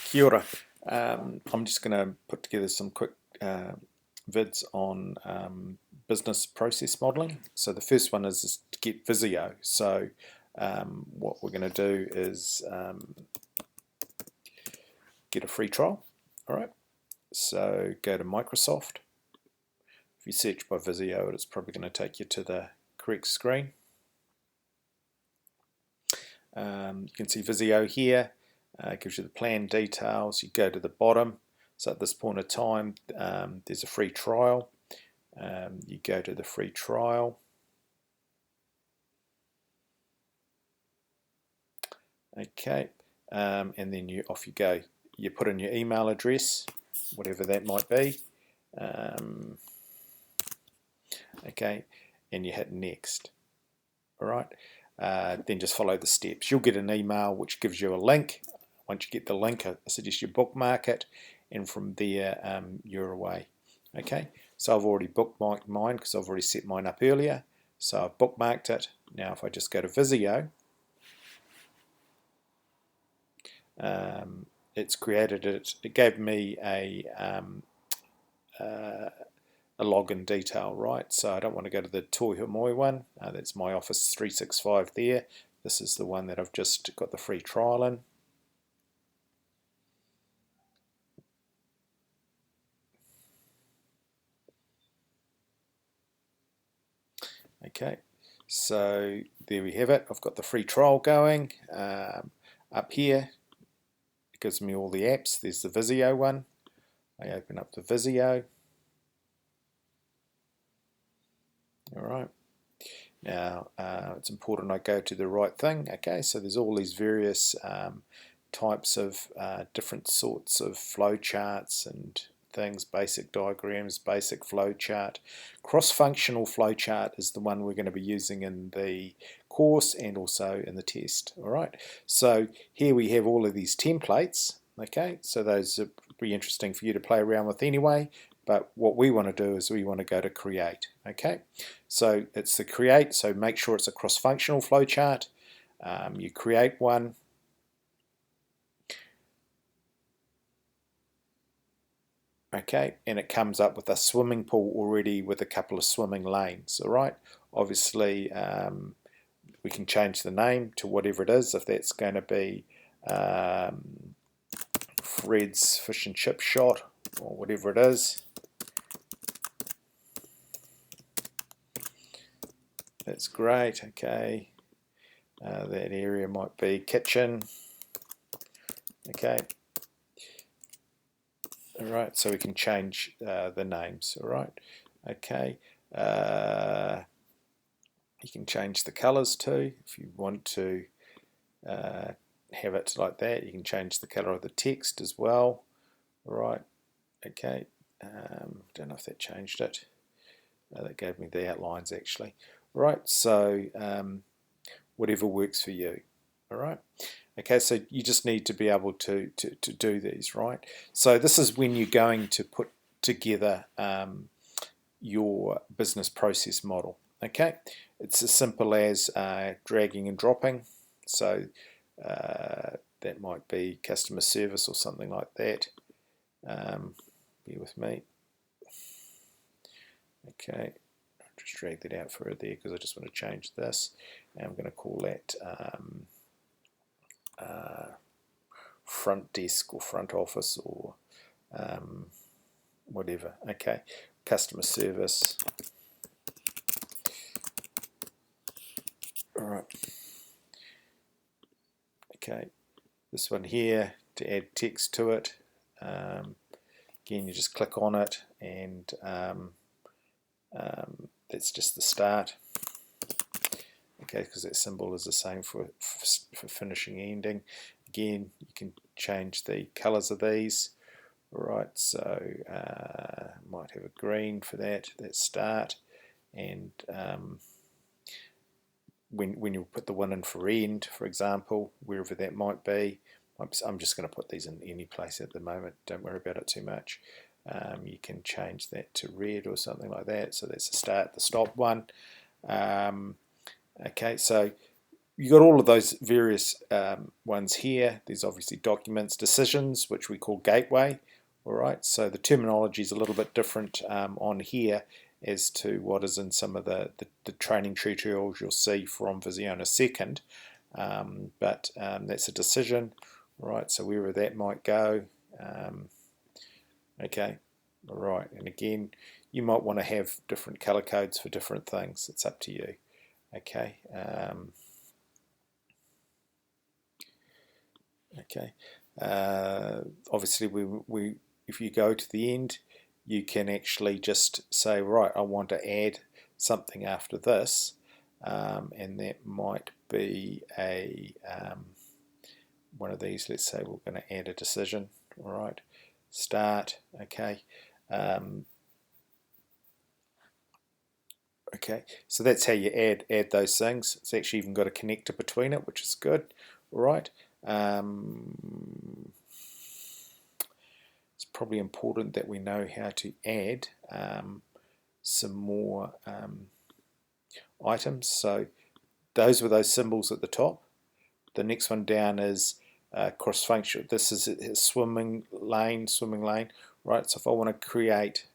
Kia ora. I'm just going to put together some quick vids on business process modeling. So the first one is to get Visio. So what we're going to do is get a free trial. All right. So go to Microsoft. If you search by Visio, it's probably going to take you to the correct screen. You can see Visio here. It gives you the plan details. You go to the bottom. So at this point of time, there's a free trial. You go to the free trial. Okay, and then off you go. You put in your email address, whatever that might be. Okay, and you hit next. All right. Then just follow the steps. You'll get an email which gives you a link. Once you get the link, I suggest you bookmark it, and from there you're away. Okay, so I've already bookmarked mine because I've already set mine up earlier. So I've bookmarked it. Now if I just go to Visio, it's created it. It gave me a login detail, right? So I don't want to go to the Toihomoi one. That's my Office 365 there. This is the one that I've just got the free trial in. Okay, so there we have it. I've got the free trial going. Up here, it gives me all the apps. There's the Visio one. I open up the Visio. All right. Now, it's important I go to the right thing. Okay, so there's all these various types of different sorts of flow charts and things, basic diagrams, basic flow chart. Cross-functional flow chart is the one we're going to be using in the course and also in the test. All right, so here we have all of these templates. Okay, so those are pretty interesting for you to play around with anyway, but what we want to do is we want to go to create. Okay, so it's the create, so make sure it's a cross-functional flow chart. You create one. Okay, and it comes up with a swimming pool already with a couple of swimming lanes. All right, obviously we can change the name to whatever it is. If that's going to be Fred's Fish and Chip Shot or whatever it is, that's great. Okay, that area might be kitchen. Okay. All right, so we can change the names. All right, okay. You can change the colors too if you want to have it like that. You can change the color of the text as well. All right, okay. Don't know if that changed it. That gave me the outlines actually. All right, so whatever works for you. All right. Okay, so you just need to be able to do these, right? So this is when you're going to put together your business process model. Okay, it's as simple as dragging and dropping. So that might be customer service or something like that. Bear with me. Okay, I'll just drag that out for there because I just want to change this. And I'm going to call that front desk or front office or whatever. Okay, customer service. All right. Okay, this one here to add text to it. Again, you just click on it, and that's just the start. Okay, because that symbol is the same for finishing ending. Again, you can change the colors of these. Alright, so might have a green for that start, and when you put the one in for end, for example, wherever that might be, I'm just going to put these in any place at the moment, don't worry about it too much. You can change that to red or something like that, so that's the start, the stop one. Okay, so you got all of those various ones here. There's obviously documents, decisions, which we call gateway. All right, so the terminology is a little bit different on here as to what is in some of the training tutorials you'll see from Visio in a second. But that's a decision, right? So wherever that might go. Okay, all right, and again, you might want to have different color codes for different things. It's up to you. Okay. Okay. Obviously, if you go to the end, you can actually just say, right, I want to add something after this, and that might be a one of these. Let's say we're going to add a decision. All right, start. Okay. Okay, so that's how you add those things. It's actually even got a connector between it, which is good. All right. It's probably important that we know how to add some more items. So those were those symbols at the top. The next one down is cross-function. This is a swimming lane, right? So if I want to create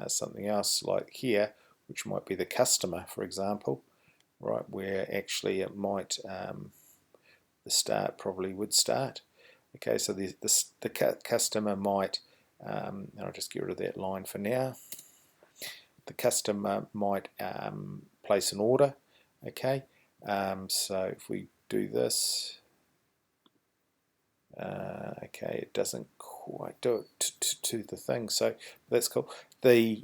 something else like here, which might be the customer, for example, right, where actually it might, the start probably would start. Okay, so the customer might, I'll just get rid of that line for now. The customer might place an order. Okay, so if we do this, okay, it doesn't quite do it to the thing, so that's cool. The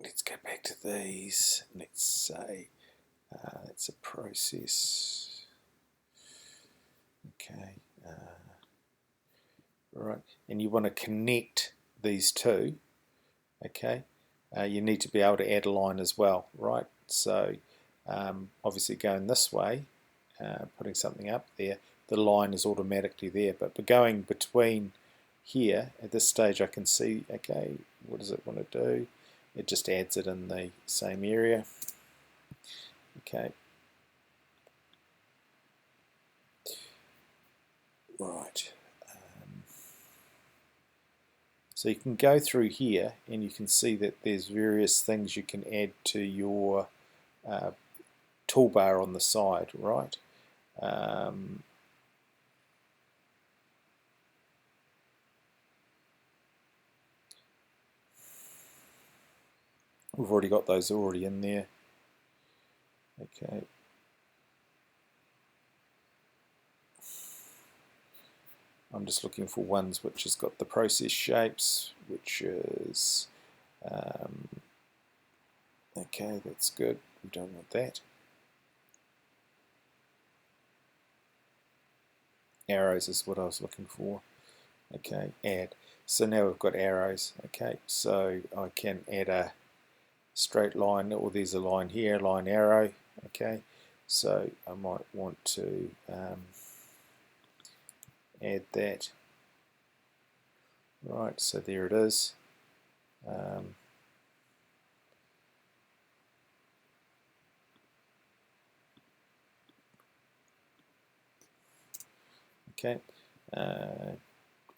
let's go back to these. Let's say it's a process. Okay, right, and you want to connect these two. Okay, you need to be able to add a line as well, right? So obviously going this way, putting something up there, the line is automatically there. But going between here, at this stage I can see, okay, what does it want to do? It just adds it in the same area. Okay. Right. So you can go through here and you can see that there's various things you can add to your toolbar on the side, right? We've already got those already in there. Okay. I'm just looking for ones which has got the process shapes, which is okay, that's good. We don't want that. Arrows is what I was looking for. Okay, add. So now we've got arrows. Okay, so I can add a straight line, or there's a line here, line arrow. Okay, so I might want to add that. Right, so there it is. Okay, add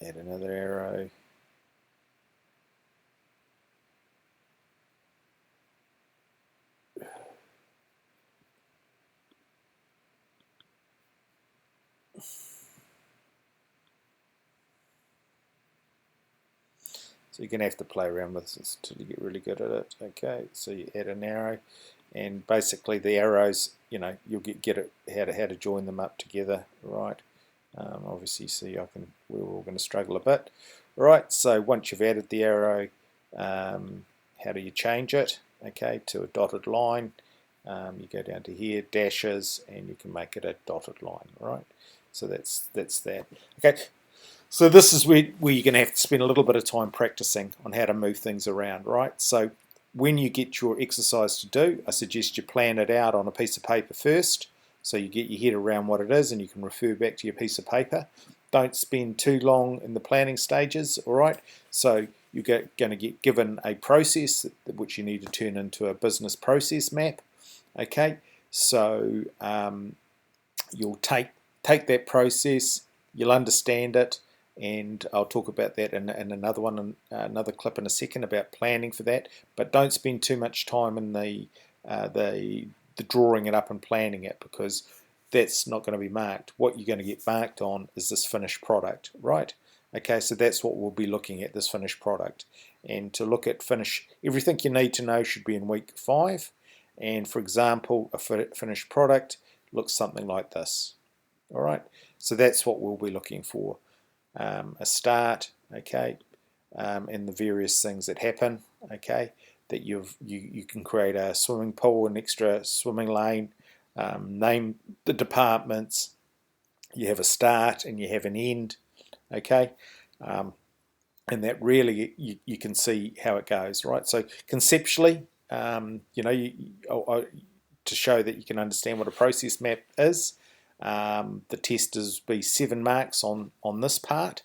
another arrow. So you're going to have to play around with this until you get really good at it. Okay, so you add an arrow, and basically the arrows, you know, you'll get it how to join them up together, right? Obviously, see, we're all going to struggle a bit. Right, so once you've added the arrow, how do you change it? Okay, to a dotted line. You go down to here, dashes, and you can make it a dotted line, right? So that's that. Okay, so this is where you're going to have to spend a little bit of time practicing on how to move things around, right? So when you get your exercise to do, I suggest you plan it out on a piece of paper first, so you get your head around what it is and you can refer back to your piece of paper. Don't spend too long in the planning stages, all right? So you're going to get given a process which you need to turn into a business process map. Okay, so you'll take that process, you'll understand it, and I'll talk about that in another one, another clip in a second about planning for that. But don't spend too much time in the drawing it up and planning it, because that's not going to be marked. What you're going to get marked on is this finished product, right? Okay, so that's what we'll be looking at, this finished product. And to look at everything you need to know should be in week 5. And for example, a finished product looks something like this. All right, so that's what we'll be looking for. A start, okay, and the various things that happen, okay, that you can create a swimming pool, an extra swimming lane, name the departments, you have a start and you have an end, okay, and that really you can see how it goes, right? So conceptually, to show that you can understand what a process map is, the test is be 7 marks on this part,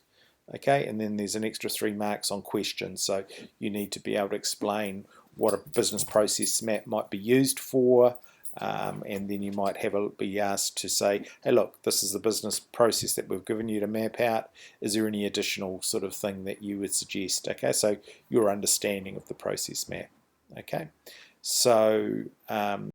okay, and then there's an extra 3 marks on questions. So you need to be able to explain what a business process map might be used for, and then you might be asked to say, hey, look, this is the business process that we've given you to map out. Is there any additional sort of thing that you would suggest? Okay, so your understanding of the process map. Okay, so